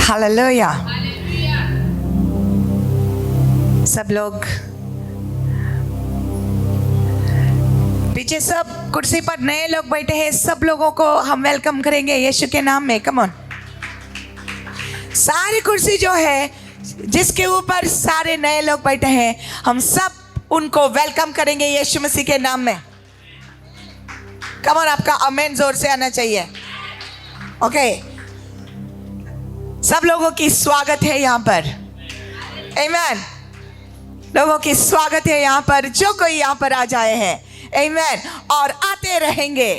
Hallelujah. सब लोग पीछे सब कुर्सी पर नए लोग बैठे हैं, सब लोगों को हम वेलकम करेंगे यीशु के नाम में। कम ऑन, सारी कुर्सी जो है जिसके ऊपर सारे नए लोग बैठे हैं, हम सब उनको वेलकम करेंगे यीशु मसीह के नाम में। कम ऑन, आपका आमेन जोर से आना चाहिए। ओके, सब लोगों की स्वागत है यहाँ पर। आमेन। लोगों की स्वागत है यहाँ पर, जो कोई यहाँ पर आ जाए हैं। आमेन। और आते रहेंगे।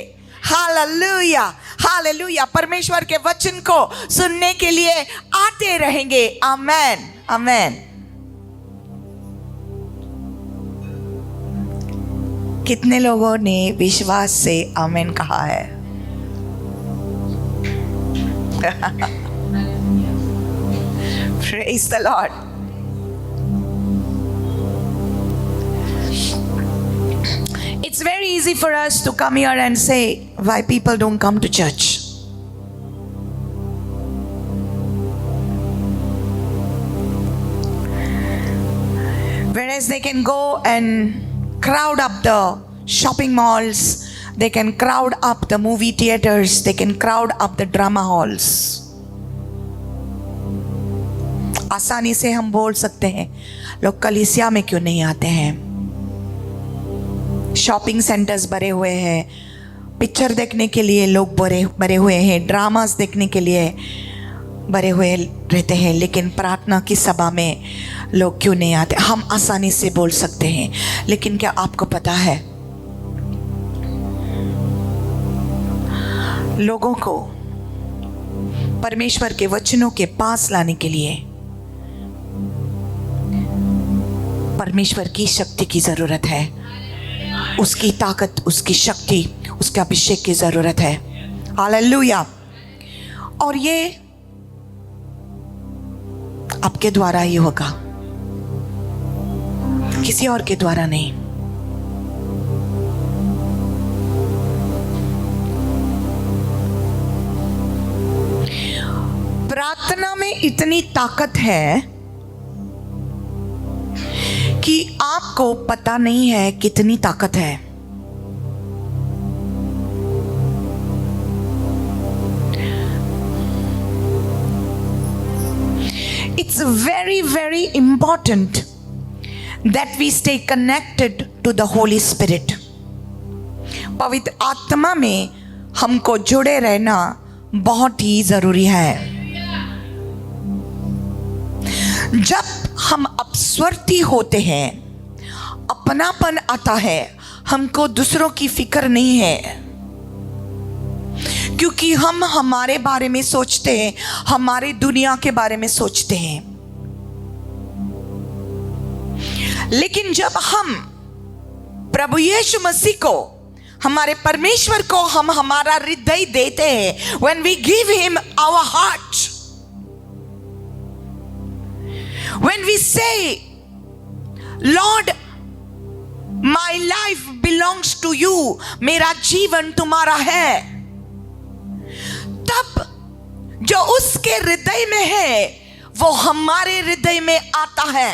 Hallelujah, hallelujah. परमेश्वर के वचन को सुनने के लिए आते रहेंगे। आमेन, आमेन। कितने लोगों ने विश्वास से आमेन कहा है? Praise the Lord. It's very easy for us to come here and say why people don't come to church. Whereas they can go and crowd up the shopping malls, they can crowd up the movie theaters, they can crowd up the drama halls. आसानी से हम बोल सकते हैं लोग कलीसिया में क्यों नहीं आते हैं। शॉपिंग सेंटर्स भरे हुए हैं, पिक्चर देखने के लिए लोग भरे हुए हैं, ड्रामास देखने के लिए भरे हुए रहते हैं, लेकिन प्रार्थना की सभा में लोग क्यों नहीं आते। हम आसानी से बोल सकते हैं, लेकिन क्या आपको पता है लोगों को परमेश्वर के वचनों के पास लाने के लिए परमेश्वर की शक्ति की जरूरत है, उसकी ताकत, उसकी शक्ति, उसके अभिषेक की जरूरत है। हालेलुया। और ये आपके द्वारा ही होगा, किसी और के द्वारा नहीं। प्रार्थना में इतनी ताकत है कि आपको पता नहीं है कितनी ताकत है। It's very, very important that we stay connected to the Holy Spirit. पवित्र आत्मा में हमको जुड़े रहना बहुत ही जरूरी है। जब हम अपस्वर्ती होते हैं, अपनापन आता है, हमको दूसरों की फिक्र नहीं है, क्योंकि हम हमारे बारे में सोचते हैं, हमारे दुनिया के बारे में सोचते हैं। लेकिन जब हम प्रभु यीशु मसीह को, हमारे परमेश्वर को हम हमारा हृदय देते हैं, when we give him our heart, when we say Lord, my life belongs to you, मेरा जीवन तुम्हारा है, तब जो उसके हृदय में है वो हमारे हृदय में आता है,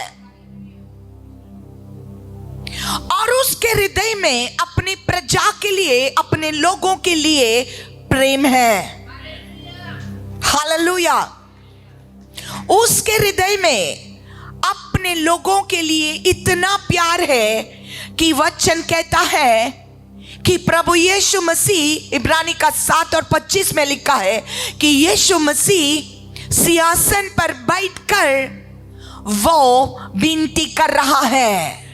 और उसके हृदय में अपनी प्रजा के लिए, अपने लोगों के लिए प्रेम है। हालेलुया। उसके हृदय में अपने लोगों के लिए इतना प्यार है कि वचन कहता है कि प्रभु यीशु मसीह, इब्रानी का 7 और 25 में लिखा है कि यीशु मसीह सिंहासन पर बैठकर वो विनती कर रहा है,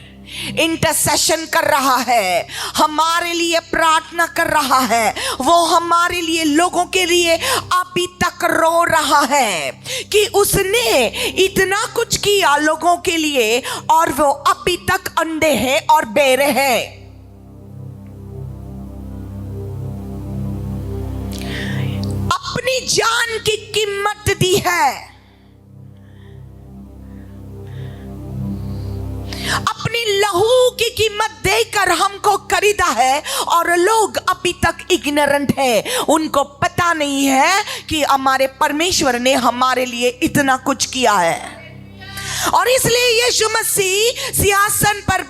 इंटरसेशन कर रहा है, हमारे लिए प्रार्थना कर रहा है। वो हमारे लिए, लोगों के लिए अभी तक रो रहा है कि उसने इतना कुछ किया लोगों के लिए और वो अभी तक अंधे हैं और बहरे हैं। अपनी जान की कीमत दी है, अपनी लहू की कीमत देकर हमको खरीदा है, और लोग अभी तक इग्नोरेंट है, उनको पता नहीं है कि हमारे परमेश्वर ने हमारे लिए इतना कुछ किया है। और इसलिए यीशु मसीह सिंहासन पर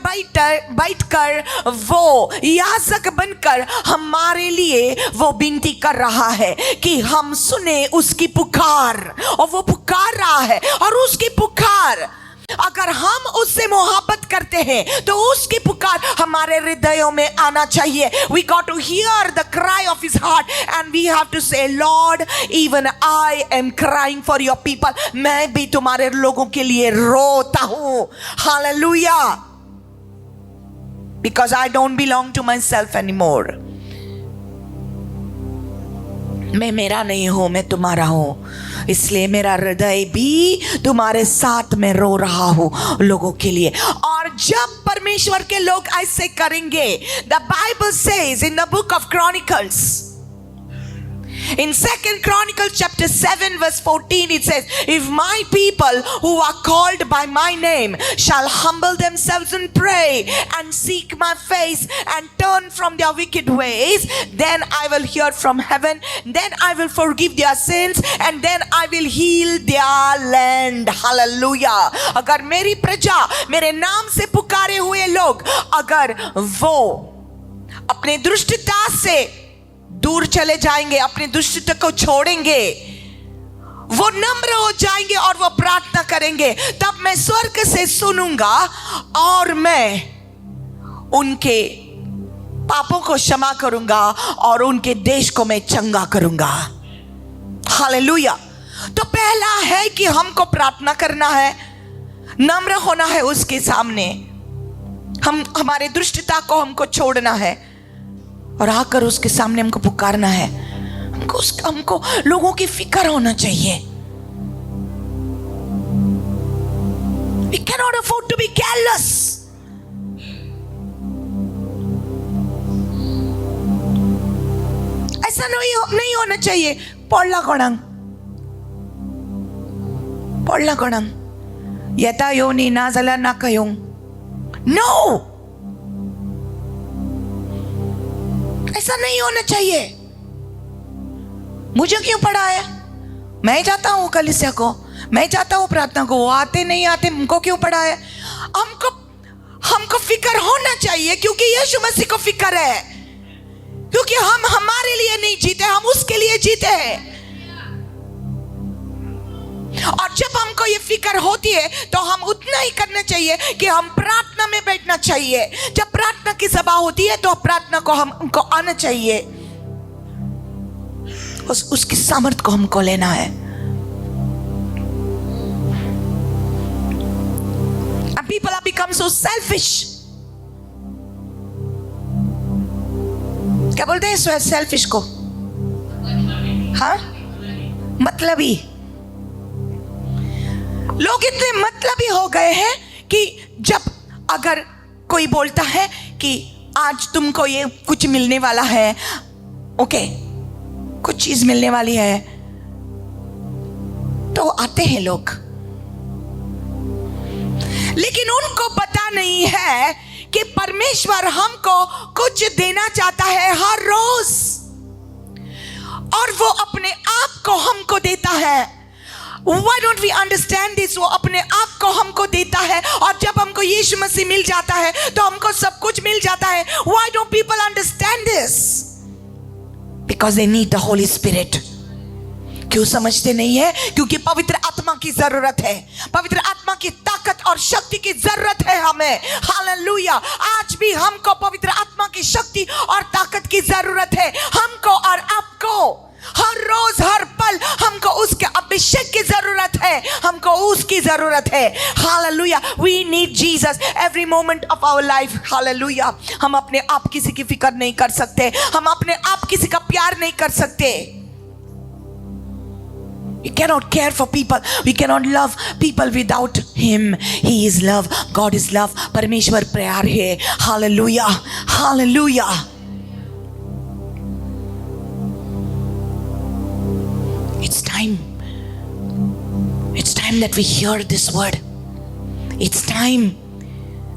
बैठकर वो याजक बनकर हमारे लिए वो विनती कर रहा है कि हम सुने उसकी पुकार, और वो पुकार रहा है, और उसकी पुकार अगर हम उससे मोहब्बत करते हैं तो उसकी पुकार हमारे हृदयों में आना चाहिए। We got to hear the cry of his heart and we have to say, Lord, even I am crying for your people. मैं भी तुम्हारे लोगों के लिए रोता हूँ। Hallelujah. Because I don't belong to myself anymore. मैं मेरा नहीं हूं, मैं तुम्हारा हूं, इसलिए मेरा हृदय भी तुम्हारे साथ में रो रहा हूं लोगों के लिए। और जब परमेश्वर के लोग ऐसे करेंगे, the Bible says in the book of chronicles, in 2 Chronicles chapter 7 verse 14, it says, if my people who are called by my name shall humble themselves and pray and seek my face and turn from their wicked ways, then I will hear from heaven, then I will forgive their sins, and then I will heal their land. Hallelujah. अगर मेरी प्रजा, मेरे नाम से पुकारे हुए लोग, अगर वो अपने दुष्टता से दूर चले जाएंगे, अपनी दुष्टता को छोड़ेंगे, वो नम्र हो जाएंगे और वो प्रार्थना करेंगे, तब मैं स्वर्ग से सुनूंगा और मैं उनके पापों को क्षमा करूंगा और उनके देश को मैं चंगा करूंगा। हालेलुया। तो पहला है कि हमको प्रार्थना करना है, नम्र होना है उसके सामने, हमारे दुष्टता को हमको छोड़ना है और आकर उसके सामने हमको पुकारना है। हमको लोगों की फिक्र होना चाहिए। We cannot afford to be careless. ऐसा नहीं होना चाहिए। पढ़ला कोणंग यता योनी ना जला ना कयों। No, ऐसा नहीं होना चाहिए। मुझे क्यों पढ़ा है? मैं जाता हूं कलीसिया को, मैं जाता हूं प्रार्थना को, वो आते नहीं आते, हमको क्यों पढ़ा है? हमको फिक्र होना चाहिए, क्योंकि यीशु मसीह को फिक्र है, क्योंकि हम हमारे लिए नहीं जीते, हम उसके लिए जीते हैं। और जब हमको ये फिक्र होती है तो हम उतना ही करना चाहिए कि हम प्रार्थना में बैठना चाहिए। जब प्रार्थना की सभा होती है तो प्रार्थना को हमको आना चाहिए, उसकी सामर्थ को हमको लेना है। And people have become so selfish. क्या बोलते हैं सेल्फिश को? हाँ, मतलबी। लोग इतने मतलबी हो गए हैं कि जब अगर कोई बोलता है कि आज तुमको ये कुछ मिलने वाला है, ओके, कुछ चीज मिलने वाली है, तो आते हैं लोग, लेकिन उनको पता नहीं है कि परमेश्वर हमको कुछ देना चाहता है हर रोज, और वो अपने आप को हमको देता है। Why don't we understand this? वो अपने आप को हमको देता है, और जब हमको यीशु मसीह मिल जाता है तो हमको सब कुछ मिल जाता है। Why don't people understand this? Because they need the Holy Spirit. क्यों समझते नहीं है? क्योंकि पवित्र आत्मा की जरूरत है, पवित्र आत्मा की ताकत और शक्ति की जरूरत है हमें। हालेलुया। आज भी हमको पवित्र आत्मा की शक्ति और ताकत की जरूरत है, हमको और आपको। हर रोज हर पल हमको उसके अभिषेक की जरूरत है, हमको उसकी जरूरत है। Hallelujah. We need Jesus every moment of our life. Hallelujah. हम अपने आप किसी की फिक्र नहीं कर सकते, हम अपने आप किसी का प्यार नहीं कर सकते। We cannot care for people, we cannot love people without him. He is love, God is love. परमेश्वर प्यार है। Hallelujah, hallelujah. It's time that we hear this word. It's time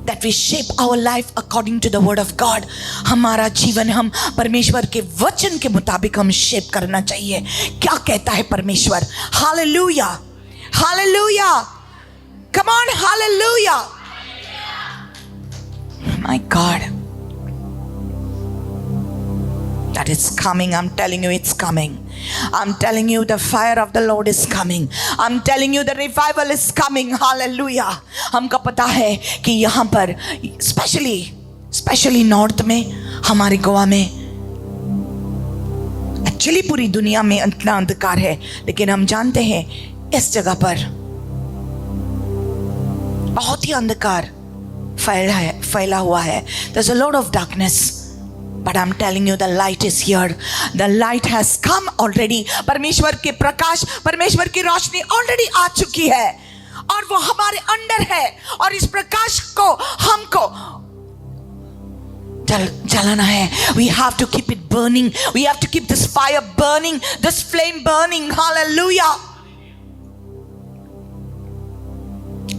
that we shape our life according to the word of God. हमारा जीवन हम परमेश्वर के वचन के मुताबिक हम शेप करना चाहिए. क्या कहता है परमेश्वर? Hallelujah, hallelujah, come on, hallelujah. My God, that is coming. I'm telling you, it's coming. I'm telling you, the fire of the Lord is coming. I'm telling you, the revival is coming. Hallelujah. हमको पता है कि यहाँ पर specially north में, हमारे गोवा में, actually पूरी दुनिया में इतना अंधकार है, लेकिन हम जानते हैं इस जगह पर बहुत ही अंधकार फैला हुआ है. There's a lot of darkness. But I'm telling you, the light is here. The light has come already. परमेश्वर के प्रकाश, परमेश्वर की रोशनी already आ चुकी है और वो हमारे अंदर है. और इस प्रकाश को हमको जलाना है. We have to keep it burning. We have to keep this fire burning, this flame burning. Hallelujah.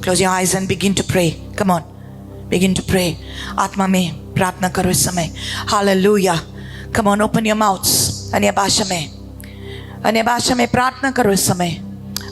Close your eyes and begin to pray. Come on, begin to pray. आत्मा में प्रार्थना करो इस समय. Hallelujah. Come on, open your mouths. अन्य भाषा में प्रार्थना करो इस समय.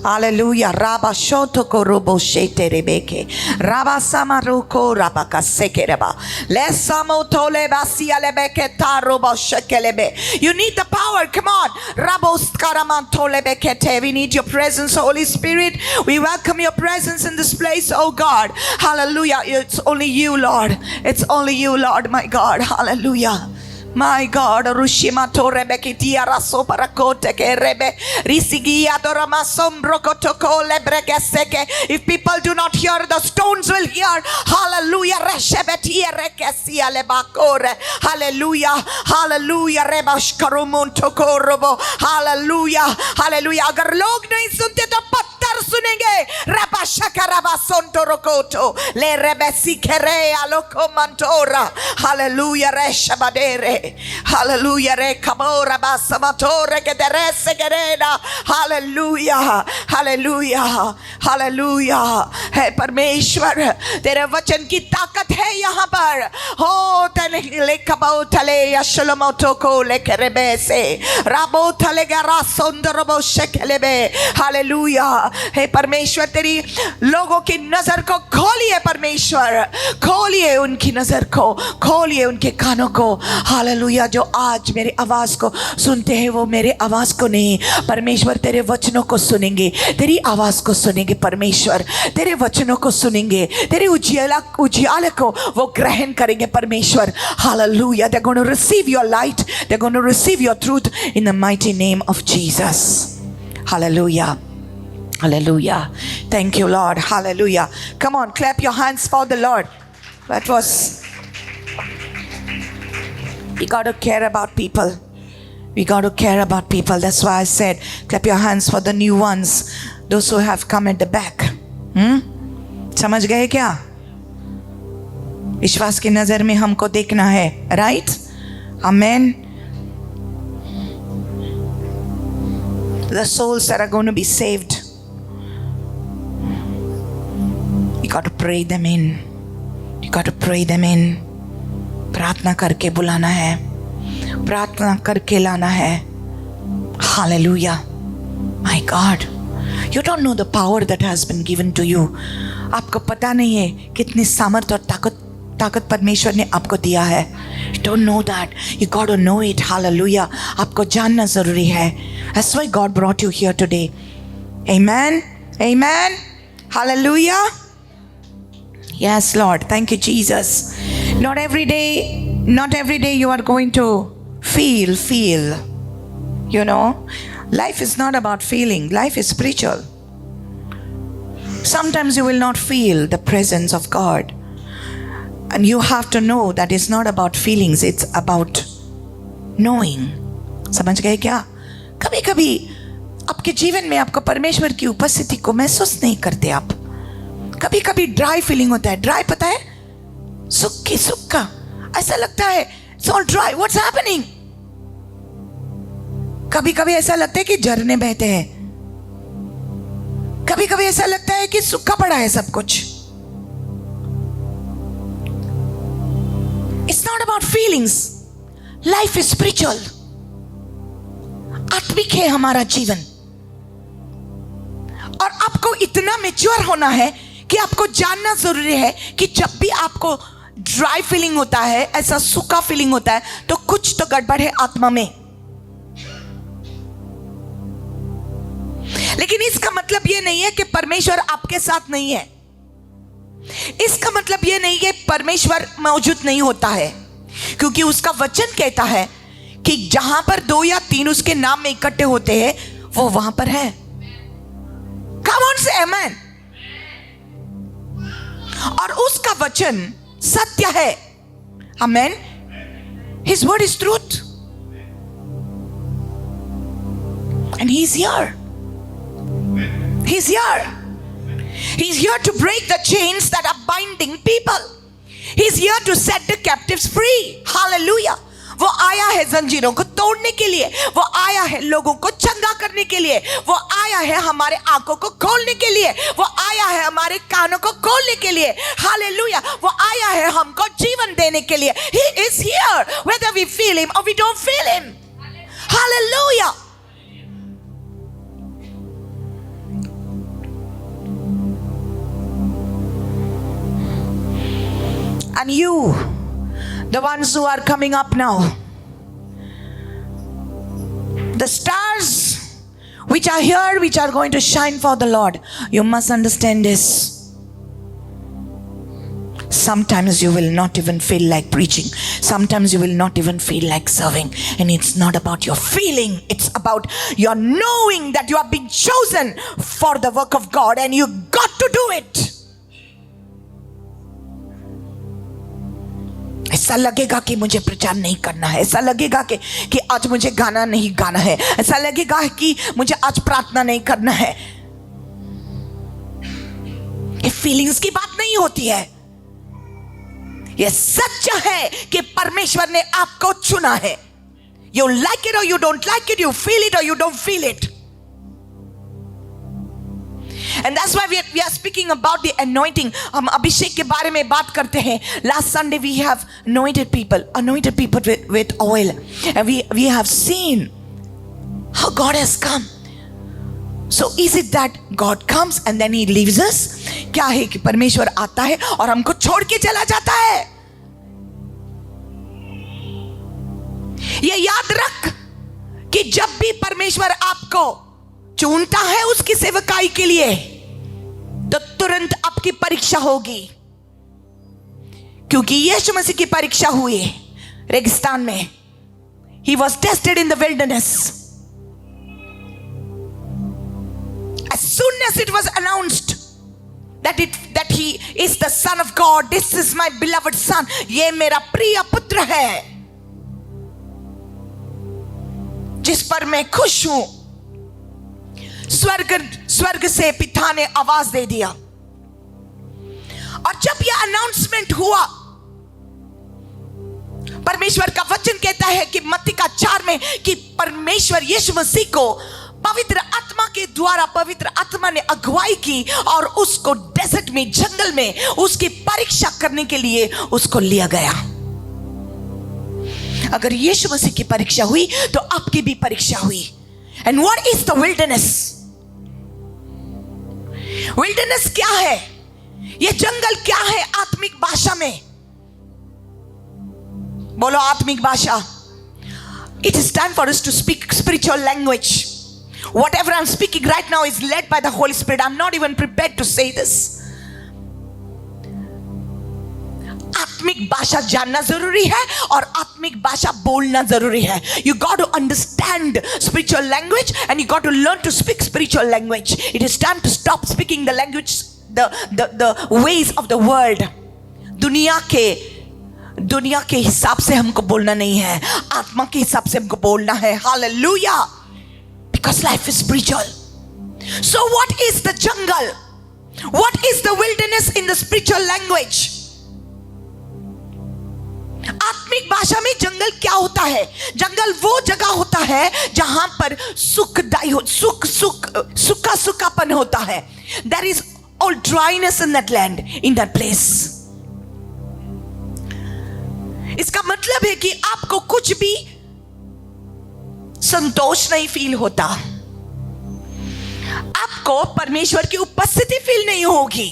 Hallelujah. Raba shoto ko robo shete rebeke. Raba samaroko raba kasekereba. Lesamo tole basia lebeke ta robo shekelebe. You need the power. Come on. Rabos karaman tole bekete. We need your presence, Holy Spirit. We welcome your presence in this place, oh God. Hallelujah. It's only you, Lord. It's only you, Lord, my God. Hallelujah. My God, Rushima Torebe Kitia Raso Parakote Kerebe Risigia Doramasom Brokotoko Lebregeseke. If people do not hear, the stones will hear. Hallelujah. Reshebetia Rekesia Lebakore. Hallelujah. Hallelujah. Rebash Karumun Tokorobo. Hallelujah. Hallelujah. अगर लोग नहीं सुनते तो पत्थर सुनेंगे. Reba Shakaraba Sontorokoto Le Rebesi Kere Aloko Mantora. Hallelujah. Reshabadere. Hallelujah. Re kabora basamatore ke derese gerena. Hallelujah. Hallelujah. Hallelujah. है परमेश्वर, तेरे वचन की ताकत है यहाँ पर. हो तले ले कबाओ तले यशलमो तोको ले करबे से राबो तले गरा सुंदरबो शकेलेबे. Hallelujah. है परमेश्वर, तेरी लोगों की नजर को खोलिए परमेश्वर. खोलिए उनकी नजर को, खोलिए उनके कानों को. हालेलुया. जो आज मेरी आवाज को सुनते हैं वो मेरे आवाज को नहीं, परमेश्वर तेरे वचनों को सुनेंगे, तेरी आवाज को सुनेंगे परमेश्वर, तेरे वचनों को सुनेंगे, तेरे उजियाले को वो ग्रहण करेंगे परमेश्वर. Hallelujah. They're going to receive your light, they're going to receive your truth in the mighty name of Jesus. Hallelujah. Hallelujah. Thank you, Lord. Hallelujah. Come on, clap your hands for the Lord. That was, we got to care about people. We got to care about people. That's why I said, clap your hands for the new ones, those who have come at the back. समझ गए क्या? विश्वास की नजर में हमको देखना है. Right? Amen. The souls that are going to be saved, you got to pray them in. You got to pray them in. प्रार्थना करके बुलाना है, प्रार्थना करके लाना है. Hallelujah. My God, you don't know the power that has been given to you. आपको पता नहीं है कितनी सामर्थ और ताकत परमेश्वर ने आपको दिया है. You don't know that. You got to know it. Hallelujah. आपको जानना जरूरी है. That's why God brought you here today. Amen. Amen. Hallelujah. Yes, Lord. Thank you, Jesus. Not every day you are going to feel. You know, life is not about feeling. Life is spiritual. Sometimes you will not feel the presence of God. And you have to know that it's not about feelings. It's about knowing. समझ गए क्या? कभी कभी आपके जीवन में आपको परमेश्वर की उपस्थिति को महसूस नहीं करते आप. कभी कभी ड्राई फीलिंग होता है. ड्राई पता है? सुख का ऐसा लगता है. It's all dry. What's happening? कभी कभी ऐसा लगता है कि झरने बहते हैं. कभी कभी ऐसा लगता है कि सूखा पड़ा है सब कुछ. फीलिंग्स. Life is spiritual. आत्मिक है हमारा जीवन. और आपको इतना मैच्योर होना है कि आपको जानना जरूरी है कि जब भी आपको ड्राई फीलिंग होता है, ऐसा सूखा फीलिंग होता है, तो कुछ तो गड़बड़ है आत्मा में. लेकिन इसका मतलब यह नहीं है कि परमेश्वर आपके साथ नहीं है. इसका मतलब यह नहीं है परमेश्वर मौजूद नहीं होता है, क्योंकि उसका वचन कहता है कि जहां पर 2 या 3 उसके नाम में इकट्ठे होते हैं वो वहां पर है. Come on, say amen. और उसका वचन सत्य है. Amen. His word is truth. And he's here. He's here. He's here to break the chains that are binding people. He's here to set the captives free. Hallelujah. वो आया है जंजीरों को तोड़ने के लिए. वो आया है लोगों को चंगा करने के लिए. वो आया है हमारे आंखों को खोलने के लिए. वो आया है हमारे कानों को खोलने के लिए. हालेलुया. वो आया है हमको जीवन देने के लिए. He is here whether we feel him or we don't feel him. Hallelujah. And you, the ones who are coming up now, the stars which are here, which are going to shine for the Lord, you must understand this. Sometimes you will not even feel like preaching. Sometimes you will not even feel like serving. And it's not about your feeling. It's about your knowing that you are being chosen for the work of God and you got to do it. ऐसा लगेगा कि मुझे प्रचार नहीं करना है. ऐसा लगेगा कि आज मुझे गाना नहीं गाना है. ऐसा लगेगा कि मुझे आज प्रार्थना नहीं करना है. ये फीलिंग्स की बात नहीं होती है. ये सच है कि परमेश्वर ने आपको चुना है. You like it or you don't like it, you feel it or you don't feel it. And that's why we are speaking about the anointing. हम अभिषेक के बारे में बात करते हैं. Last Sunday we have anointed people with oil, and we have seen how God has come. So is it that God comes and then he leaves us? क्या है कि परमेश्वर आता है और हमको छोड़ के चला जाता है? ये याद रख कि जब भी परमेश्वर आपको चुनता है उसकी सेवकाई के लिए, तो तुरंत आपकी परीक्षा होगी. क्योंकि यीशु मसीह की परीक्षा हुई रेगिस्तान में. He was tested in the wilderness. As soon as it was announced that he is the Son of God, this is my beloved Son, ये मेरा प्रिय पुत्र है जिस पर मैं खुश हूं. स्वर्ग से पिता ने आवाज दे दिया. और जब यह अनाउंसमेंट हुआ, परमेश्वर का वचन कहता है कि मत्ती का 4 में कि परमेश्वर यीशु मसीह को पवित्र आत्मा के द्वारा पवित्र आत्मा ने अगुवाई की और उसको डेजर्ट में, जंगल में उसकी परीक्षा करने के लिए उसको लिया गया. अगर यीशु मसीह की परीक्षा हुई तो आपकी भी परीक्षा हुई. And what is the wilderness? Wilderness क्या है? ये जंगल क्या है आत्मिक भाषा में? बोलो आत्मिक भाषा. It is time for us to speak spiritual language. Whatever I'm speaking right now is led by the Holy Spirit. I'm not even prepared to say this. आत्मिक भाषा जानना जरूरी है और आत्मिक भाषा बोलना जरूरी है. You got to understand spiritual language and you got to learn to speak spiritual language. It is time to stop speaking the language, the ways of the world. दुनिया के हिसाब से हमको बोलना नहीं है, आत्मा के हिसाब से हमको बोलना है. Hallelujah. Because life is spiritual. So what is the jungle? What is the wilderness in the spiritual language? आत्मिक भाषा में जंगल क्या होता है? जंगल वो जगह होता है जहां पर सूखापन होता है. There is all dryness in that land, in that place. इसका मतलब है कि आपको कुछ भी संतोष नहीं फील होता, आपको परमेश्वर की उपस्थिति फील नहीं होगी।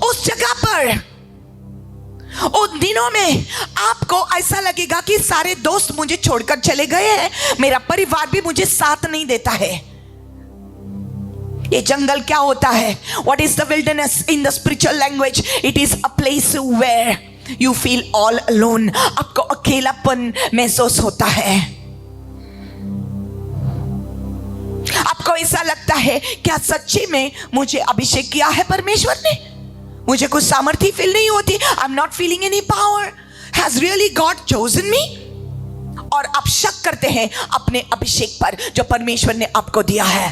उस जगह पर उन दिनों में आपको ऐसा लगेगा कि सारे दोस्त मुझे छोड़कर चले गए हैं, मेरा परिवार भी मुझे साथ नहीं देता है। ये जंगल क्या होता है? What is the wilderness in the spiritual language? It is a place where you feel all alone. आपको अकेलापन महसूस होता है। आपको ऐसा लगता है क्या सच्ची में मुझे अभिषेक किया है परमेश्वर ने? मुझे कुछ सामर्थ्य फील नहीं होती। I'm not feeling any power. Has really God chosen me? और आप शक करते हैं अपने अभिषेक पर जो परमेश्वर ने आपको दिया है।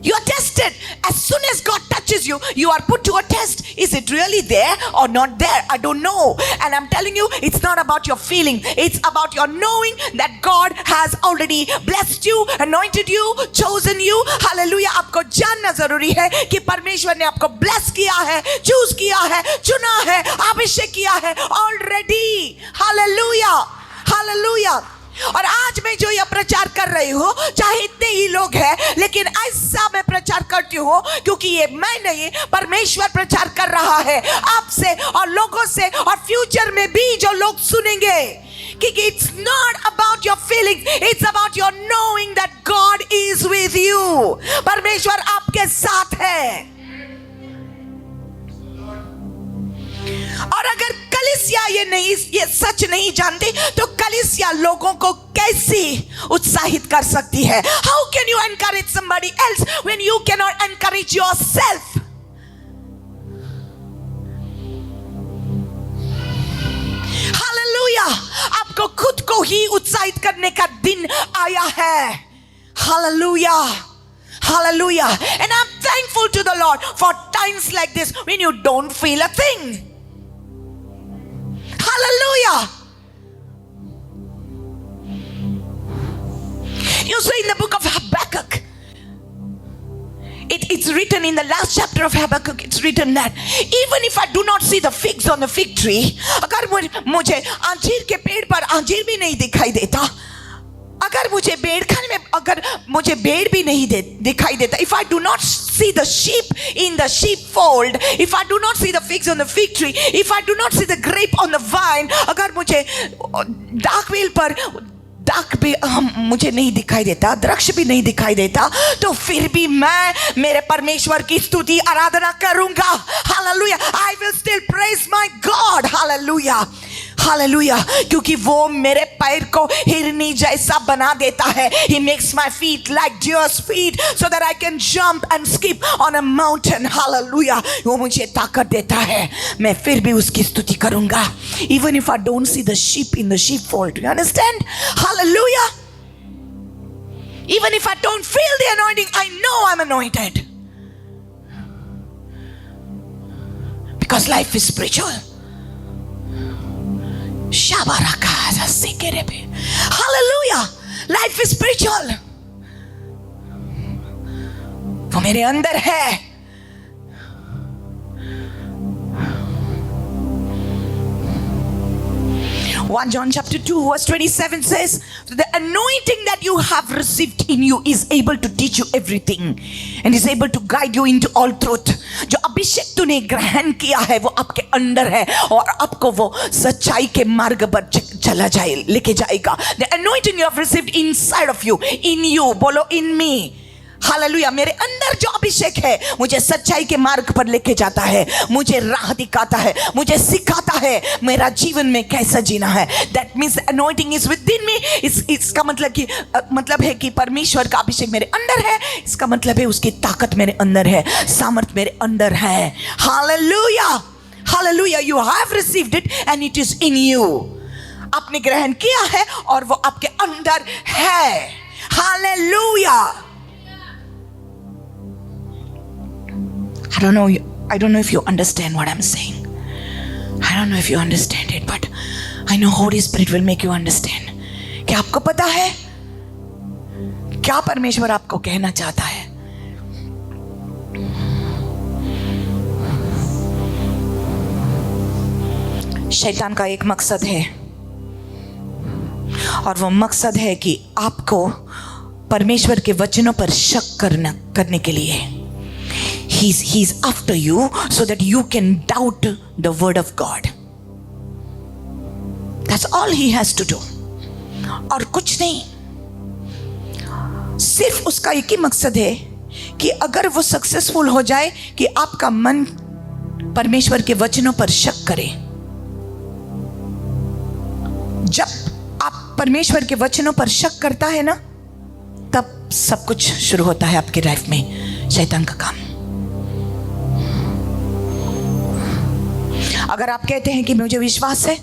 You are tested. As soon as God touches you, you are put to a test. Is it really there or not there? I don't know. And I'm telling you, it's not about your feeling. It's about your knowing that God has already blessed you, anointed you, chosen you. Hallelujah. आपको जानना जरूरी है कि परमेश्वर ने आपको bless किया है, choose किया है, चुना है, अभिषेक किया है already. Hallelujah. Hallelujah. और आज मैं जो यह प्रचार कर रही हूँ, चाहे इतने ही लोग हैं, लेकिन ऐसा मैं प्रचार करती हूँ क्योंकि ये मैं नहीं, परमेश्वर प्रचार कर रहा है आपसे और लोगों से, और फ्यूचर में भी जो लोग सुनेंगे कि it's not about your feelings, it's about your knowing that God is with you. परमेश्वर आपके साथ है। और अगर कलीसिया ये सच नहीं जानती तो कलीसिया लोगों को कैसे उत्साहित कर सकती है? How can you encourage somebody else when you cannot encourage yourself? Hallelujah! आपको खुद को ही उत्साहित करने का दिन आया है। Hallelujah! Hallelujah! And I'm thankful to the Lord for times like this when you don't feel a thing. Hallelujah! You see in the book of Habakkuk, it's written in the last chapter of Habakkuk, it's written that even if I do not see the figs on the fig tree, अगर मुझे अंजीर के पेड़ पर अंजीर भी नहीं दिखाई देता, अगर मुझे भेड़खाने में अगर मुझे भेड़ भी नहीं दिखाई देता, if I do not see the sheep in the sheepfold, if I do not see the figs on the fig tree, if I do not see the grape on the vine, अगर मुझे दाखवेल पर दाख भी मुझे नहीं दिखाई देता, वृक्ष भी नहीं दिखाई देता, तो फिर भी मैं मेरे परमेश्वर की स्तुति आराधना करूंगा। Hallelujah! I will still praise my God. Hallelujah! Hallelujah! क्योंकि वो मेरे पैर को हिरनी जैसा बना देता है। He makes my feet like deer's feet so that I can jump and skip on a mountain. Hallelujah! वो मुझे ताकत देता है, मैं फिर भी उसकी स्तुति करूंगा। Even if I don't see the sheep in the sheepfold. You understand? Hallelujah! Even if I don't feel the anointing, I know I'm anointed. Because life is spiritual. Hallelujah! Life is spiritual. वो मेरे अंदर है। 1 John chapter 2 verse 27 says, the anointing that you have received in you is able to teach you everything and is able to guide you into all truth. जो अभिषेक तूने ग्रहण किया है वो आपके अंदर है और आपको वो सच्चाई के मार्ग पर चला जाए, लेके जाएगा। The anointing you have received inside of you, in you, बोलो in me. हालेलुया! मेरे अंदर जो अभिषेक है मुझे सच्चाई के मार्ग पर लेके जाता है, मुझे राह दिखाता है, मुझे सिखाता है मेरा जीवन में कैसा जीना है। That means the anointing is within me. इसका मतलब है कि परमेश्वर का अभिषेक मेरे अंदर है, इसका मतलब है उसकी ताकत मेरे अंदर है, सामर्थ मेरे अंदर है। Hallelujah! Hallelujah! You have received it and it is in you. आपने ग्रहण किया है और वो आपके अंदर है। Hallelujah! I don't know if you understand what I'm saying. I don't know if you understand it, but I know Holy Spirit will make you understand. क्या आपको पता है क्या परमेश्वर आपको कहना चाहता है? शैतान का एक मकसद है, और वो मकसद है कि आपको परमेश्वर के वचनों पर शक करने के लिए। He's after you so that you can doubt the word of God. That's all he has to do. और कुछ नहीं, सिर्फ उसका एक ही मकसद है कि अगर वो सक्सेसफुल हो जाए कि आपका मन परमेश्वर के वचनों पर शक करे। जब आप परमेश्वर के वचनों पर शक करता है ना, तब सब कुछ शुरू होता है आपकी लाइफ में शैतान का काम। अगर आप कहते हैं कि मुझे विश्वास है,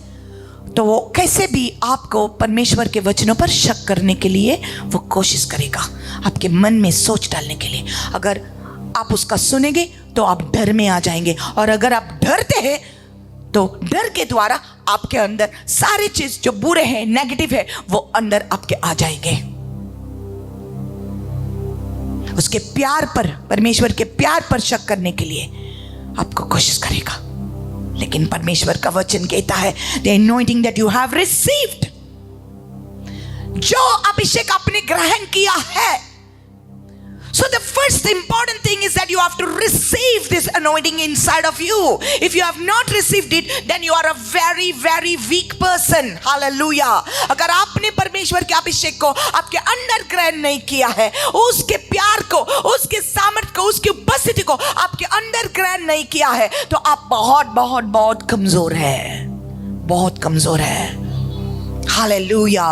तो वो कैसे भी आपको परमेश्वर के वचनों पर शक करने के लिए वो कोशिश करेगा, आपके मन में सोच डालने के लिए। अगर आप उसका सुनेंगे तो आप डर में आ जाएंगे, और अगर आप डरते हैं तो डर के द्वारा आपके अंदर सारी चीज जो बुरे हैं, नेगेटिव है, वो अंदर आपके आ जाएंगे। उसके प्यार पर, परमेश्वर के प्यार पर शक करने के लिए आपको कोशिश करेगा। लेकिन परमेश्वर का वचन कहता है, the anointing that you have received, जो अभिषेक आपने ग्रहण किया है। So the first important thing is that you have to receive this anointing inside of you. If you have not received it, then you are a very very weak person. Hallelujah. अगर आपने परमेश्वर के अभिषेक को आपके अंदर ग्रहण नहीं किया है, उसके प्यार को, उसके सामर्थ्य को, उसकी उपस्थिति को आपके अंदर ग्रहण नहीं किया है, तो आप बहुत बहुत बहुत कमजोर है, बहुत कमजोर है। हालेलुया।